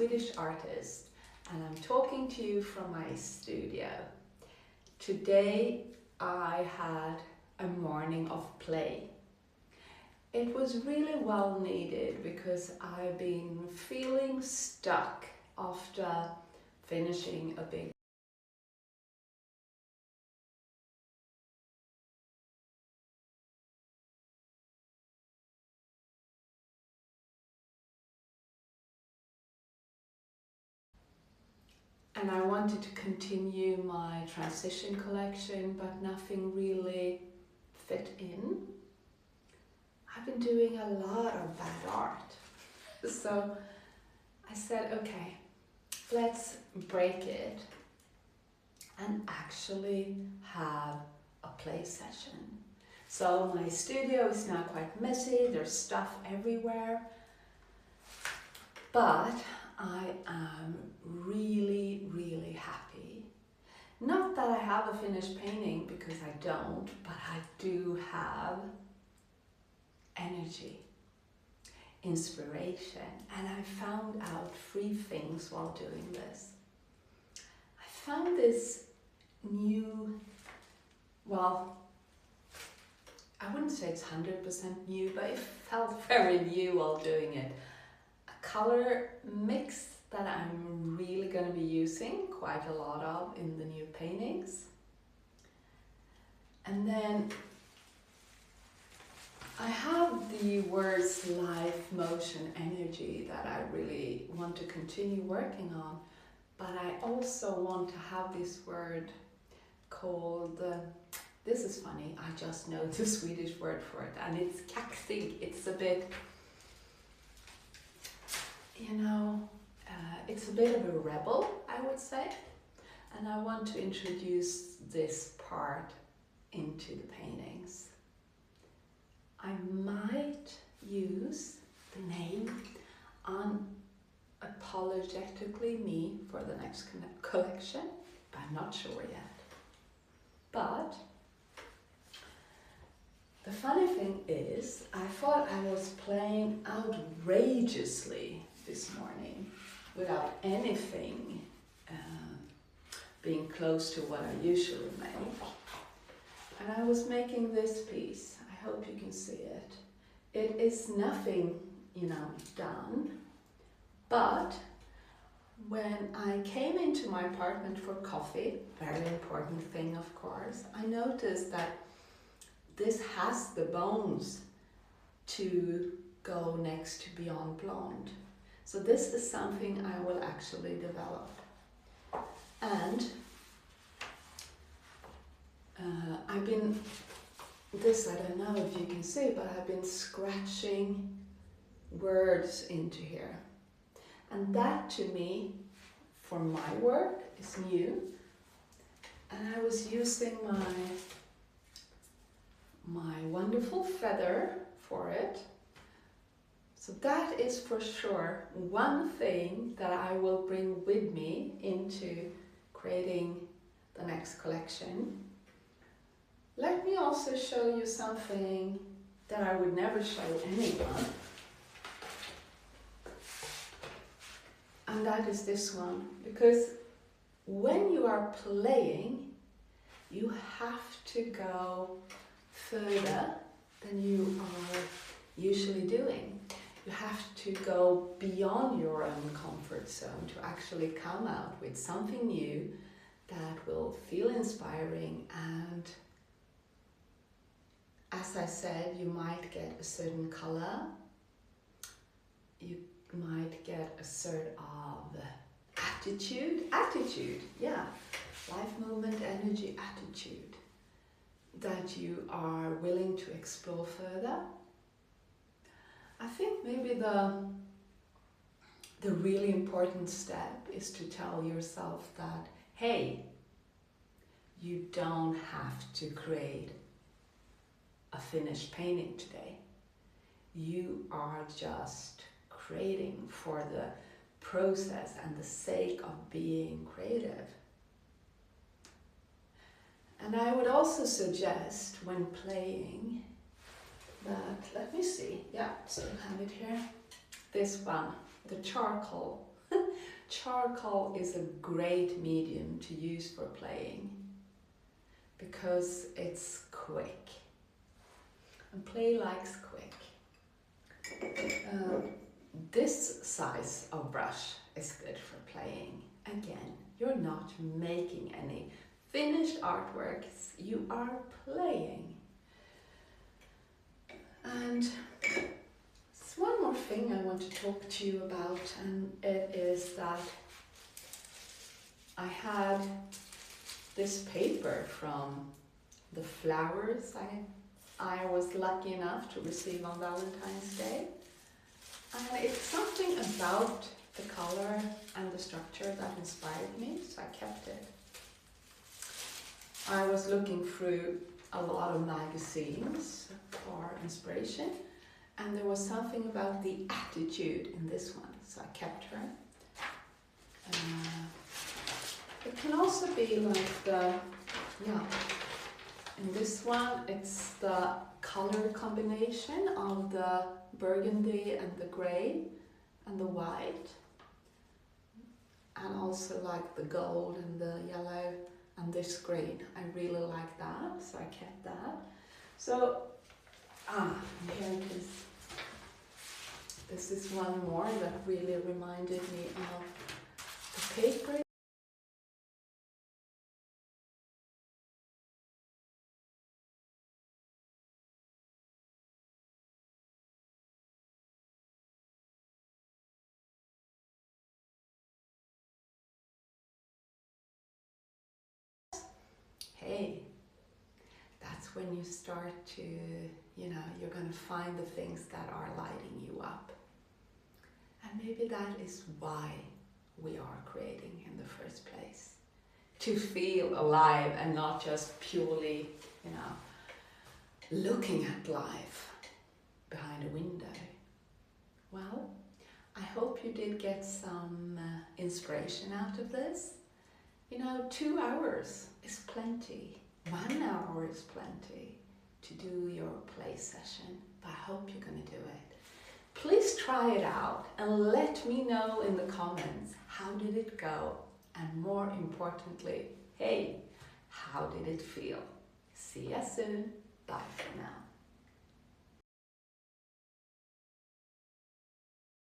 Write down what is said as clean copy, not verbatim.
Swedish artist, and I'm talking to you from my studio. Today I had a morning of play. It was really well needed because I've been feeling stuck after finishing a big and I wanted to continue my transition collection, but nothing really fit in. I've been doing a lot of bad art. So I said, okay, let's break it and actually have a play session. So my studio is now quite messy, there's stuff everywhere, but I am really, really happy. Not that I have a finished painting, because I don't, but I do have energy, inspiration, and I found out 3 things while doing this. I found this new, well, I wouldn't say it's 100% new, but it felt very new while doing it. A color mix that I'm really going to be using quite a lot of in the new paintings. And then I have the words life, motion, energy that I really want to continue working on, but I also want to have this word called, this is funny, I just know the Swedish word for it, and it's kaxig. It's a bit, it's a bit of a rebel, I would say, and I want to introduce this part into the paintings. I might use the name Unapologetically Me for the next collection, but I'm not sure yet. But the funny thing is, I thought I was playing outrageously this morning without anything being close to what I usually make. And I was making this piece. I hope you can see it. It is nothing, done, but when I came into my apartment for coffee, very important thing of course, I noticed that this has the bones to go next to Beyond Blonde. So this is something I will actually develop. And I've been, I don't know if you can see, but I've been scratching words into here. And that to me, for my work, is new. And I was using my wonderful feather for it. So that is for sure one thing that I will bring with me into creating the next collection. Let me also show you something that I would never show anyone. And that is this one, because when you are playing, you have to go further than you are usually doing. You have to go beyond your own comfort zone to actually come out with something new that will feel inspiring. And as I said, you might get a certain color, you might get a sort of attitude, yeah, life, movement, energy, attitude that you are willing to explore further. I think maybe the really important step is to tell yourself that, hey, you don't have to create a finished painting today. You are just creating for the process and the sake of being creative. And I would also suggest when playing that, let me see, yeah, still have it here, this one, the charcoal. Charcoal is a great medium to use for playing because it's quick. And play likes quick. This size of brush is good for playing. Again, you're not making any finished artworks, you are playing. And there's one more thing I want to talk to you about, and it is that I had this paper from the flowers I was lucky enough to receive on Valentine's Day. And it's something about the color and the structure that inspired me, so I kept it. I was looking through a lot of magazines for inspiration, and there was something about the attitude in this one, so I kept her. It can also be like in this one it's the color combination of the burgundy and the grey and the white, and also like the gold and the yellow and this green. I really like that, so I kept that. So, here it is. This is one more that really reminded me of the paper. Hey, that's when you start to, you're going to find the things that are lighting you up. And maybe that is why we are creating in the first place. To feel alive and not just purely, looking at life behind a window. Well, I hope you did get some inspiration out of this. 2 hours is plenty. 1 hour is plenty to do your play session, but I hope you're going to do it. Please try it out and let me know in the comments, how did it go? And more importantly, hey, how did it feel? See you soon. Bye for now.